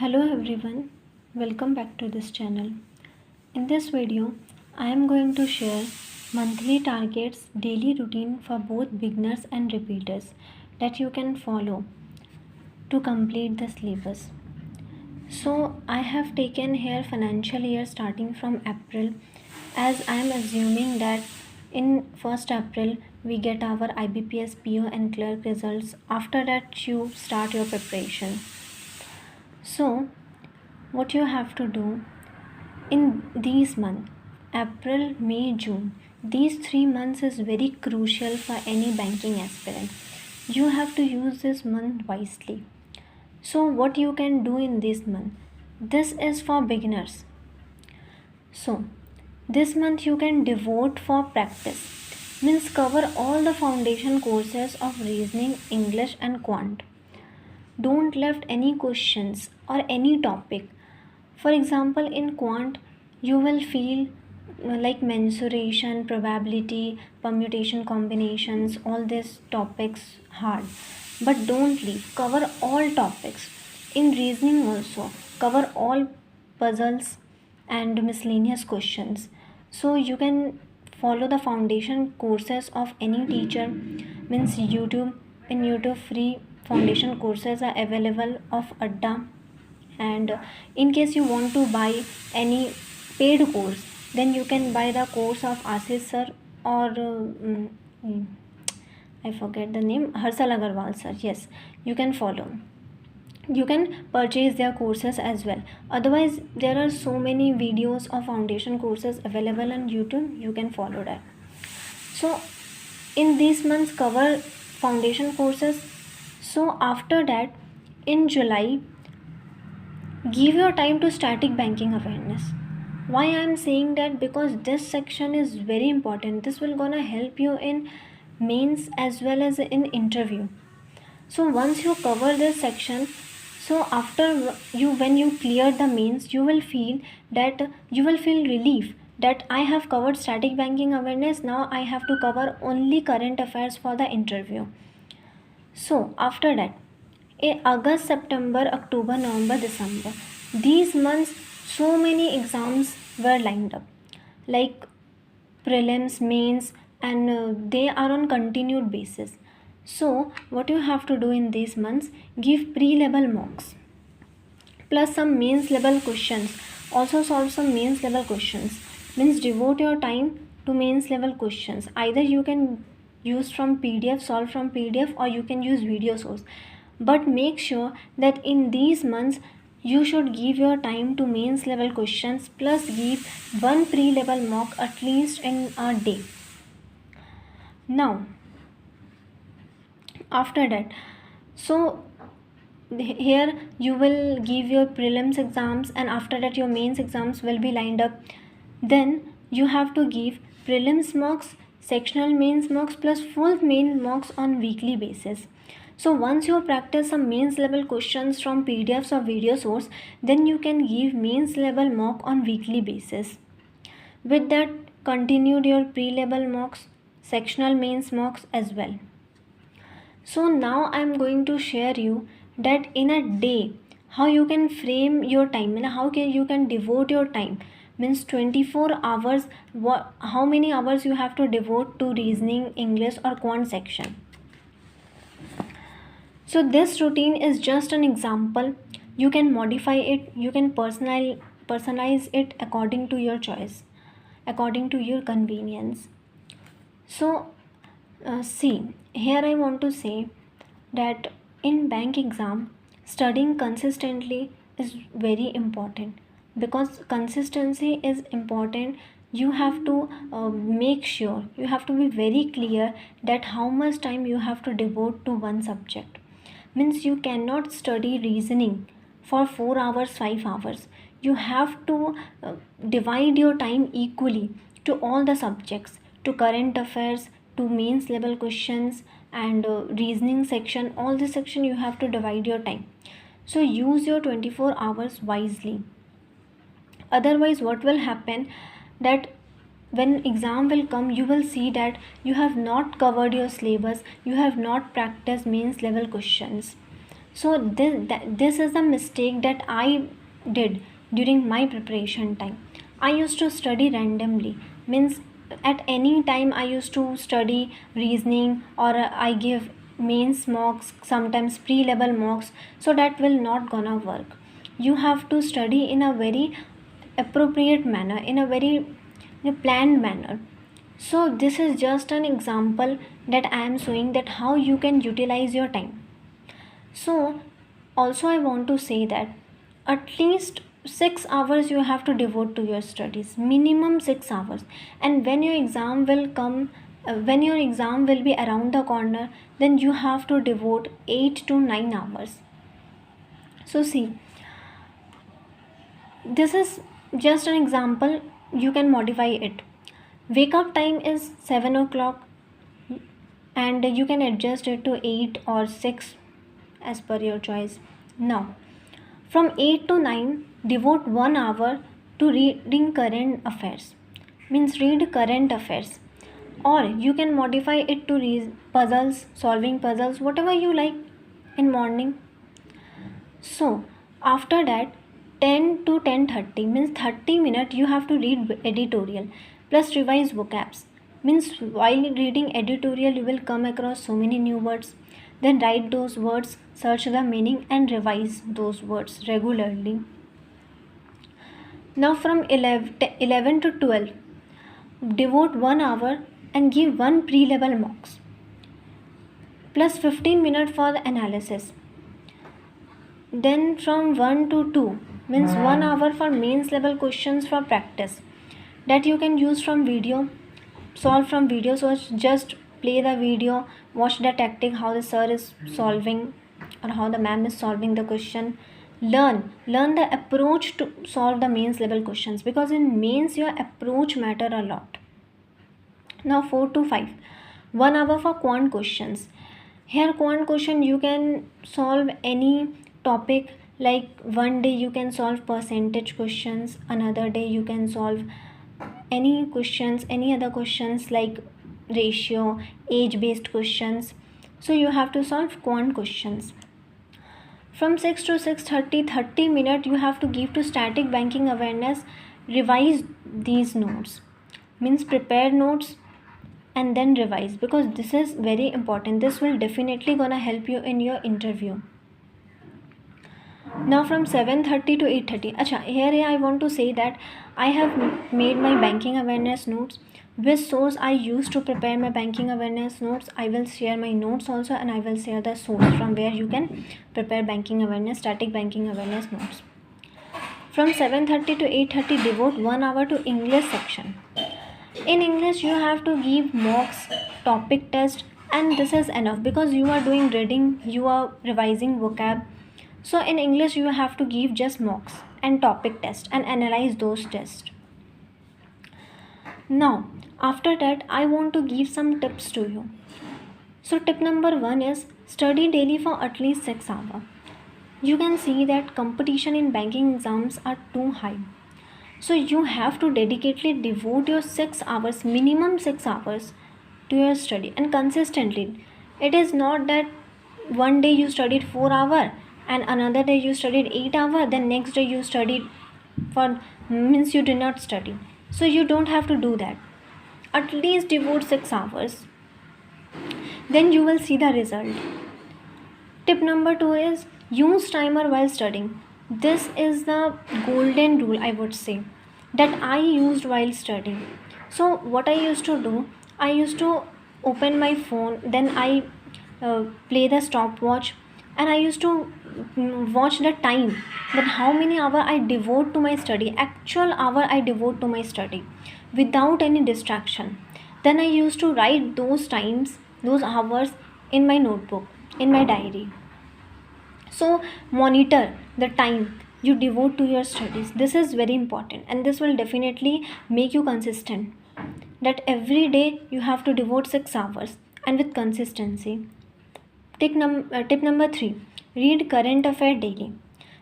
Hello everyone, welcome back to this channel. In this video, I am going to share monthly targets, daily routine for both beginners and repeaters that you can follow to complete the syllabus. So I have taken here financial year starting from April, as I am assuming that in 1st April we get our IBPS PO and clerk results. After that you start your preparation. So what you have to do in these months, April, May, June, these 3 months is very crucial for any banking aspirant. You have to use this month wisely. So what you can do in this month, this is for beginners. So this month you can devote for practice, means cover all the foundation courses of reasoning, English and quant. Don't left any questions or any topic. For example, in quant, you will feel like mensuration, probability, permutation combinations, all these topics hard. But don't leave. Cover all topics. In reasoning also, cover all puzzles and miscellaneous questions. So you can follow the foundation courses of any teacher, means YouTube. In YouTube, free foundation courses are available of Adda, and in case you want to buy any paid course, then you can buy the course of Ashish sir or I forget the name, Harshal Agarwal sir. Yes, you can follow. You can purchase their courses as well. Otherwise, there are so many videos of foundation courses available on YouTube. You can follow that. So in these months cover foundation courses. So after that, in July, give your time to static banking awareness. Why I am saying that? Because this section is very important. This will gonna help you in mains as well as in interview. So once you cover this section, so after you, when you clear the mains, you will feel that you will feel relief that I have covered static banking awareness. Now I have to cover only current affairs for the interview. So after that, in August, September, October, November, December, these months so many exams were lined up, like prelims, mains, and they are on continued basis. So what you have to do in these months, give pre-level mocks plus some mains level questions. Also solve some mains level questions, means devote your time to mains level questions. Either you can use from PDF, solve from PDF, or you can use video source. But make sure that in these months you should give your time to mains level questions plus give one pre-level mock at least in a day. Now after that, so here you will give your prelims exams, and after that your mains exams will be lined up. Then you have to give prelims mocks, sectional mains mocks plus full main mocks on weekly basis. So once you practice some mains level questions from PDFs or video source, then you can give mains level mock on weekly basis. With that, continued your pre-level mocks, sectional mains mocks as well. So now I am going to share you that in a day how you can frame your time and how you can devote your time, means 24 hours, how many hours you have to devote to reasoning, English or quant section. So this routine is just an example. You can modify it, you can personalize it according to your choice, according to your convenience. So see, here I want to say that in bank exam, studying consistently is very important, because consistency is important. You have to make sure, you have to be very clear that how much time you have to devote to one subject. Means you cannot study reasoning for 4 hours, 5 hours. You have to divide your time equally to all the subjects, to current affairs, to mains level questions, and reasoning section. All this section you have to divide your time. So use your 24 hours wisely. Otherwise what will happen, that when exam will come, you will see that you have not covered your syllabus, you have not practiced mains level questions. So this is the mistake that I did during my preparation time. I used to study randomly, means at any time I used to study reasoning, or I give mains mocks, sometimes pre-level mocks. So that will not gonna work. You have to study in a very appropriate manner, in a very planned manner. So this is just an example that I am showing that how you can utilize your time. So, also, I want to say that at least 6 hours you have to devote to your studies, minimum 6 hours. And when your exam will come, when your exam will be around the corner, then you have to devote 8 to 9 hours. So, see, this is just an example, you can modify it. Wake up time is 7 o'clock, and you can adjust it to 8 or 6 as per your choice. Now, from 8 to 9, devote 1 hour to reading current affairs. Means read current affairs. Or you can modify it to read puzzles, solving puzzles, whatever you like in morning. So, after that, 10 to 10:30 means 30 minutes you have to read editorial plus revise vocabs. Means while reading editorial you will come across so many new words. Then write those words, search the meaning and revise those words regularly. Now from 11 to 12, devote 1 hour and give one pre-level mocks plus 15 minutes for the analysis. Then from 1 to 2 means 1 hour for mains level questions for practice that you can use from video, solve from video. So just play the video, watch the tactic, how the sir is solving or how the ma'am is solving the question. Learn the approach to solve the mains level questions, because in mains your approach matter a lot. Now 4 to 5, 1 hour for quant questions. Here quant question you can solve any topic, like one day you can solve percentage questions, another day you can solve any questions, any other questions like ratio, age based questions. So you have to solve quant questions. From 6 to 6:30, 30 minutes you have to give to static banking awareness. Revise these notes, means prepare notes and then revise, because this is very important. This will definitely gonna help you in your interview. Now from 7:30 to 8:30. Here I want to say that I have made my banking awareness notes. Which source I use to prepare my banking awareness notes, I will share my notes also, and I will share the source from where you can prepare banking awareness, static banking awareness notes. From 7:30 to 8:30, devote 1 hour to English section. In English you have to give mocks, topic test, and this is enough because you are doing reading, you are revising vocab. So in English you have to give just mocks and topic test and analyze those tests. Now after that I want to give some tips to you. So tip number 1 is study daily for at least 6 hours. You can see that competition in banking exams are too high. So you have to dedicatedly devote your 6 hours, minimum 6 hours to your study, and consistently. It is not that one day you studied 4 hours and another day you studied 8 hours, then next day you studied for, means you did not study. So you don't have to do that. At least devote 6 hours. Then you will see the result. Tip number 2 is use timer while studying. This is the golden rule, I would say, that I used while studying. So what I used to do, I used to open my phone, then I play the stopwatch, and I used to watch the time, that how many hours I devote to my study, actual hour I devote to my study without any distraction. Then I used to write those times, those hours in my notebook, in my diary. So monitor the time you devote to your studies. This is very important, and this will definitely make you consistent, that every day you have to devote 6 hours and with consistency. Tip number 3, read current affair daily.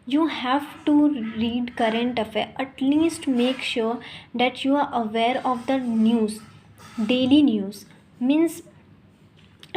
You have to read current affair, at least make sure that you are aware of the news, daily news. Means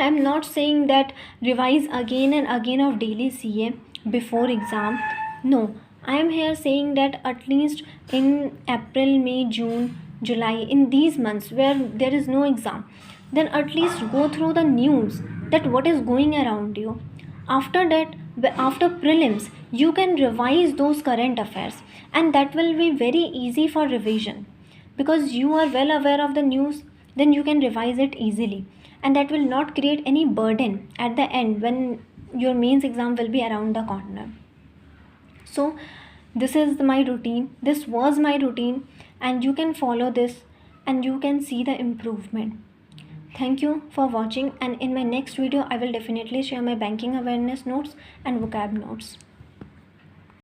I'm not saying that revise again and again of daily CA before exam. No, I am here saying that at least in April, May, June, July, in these months where there is no exam, then at least go through the news, that what is going around you. After that, after prelims, you can revise those current affairs, and that will be very easy for revision, because you are well aware of the news. Then you can revise it easily, and that will not create any burden at the end when your mains exam will be around the corner. So this is my routine, this was my routine, and you can follow this and you can see the improvement. Thank you for watching, and in my next video I will definitely share my banking awareness notes and vocab notes.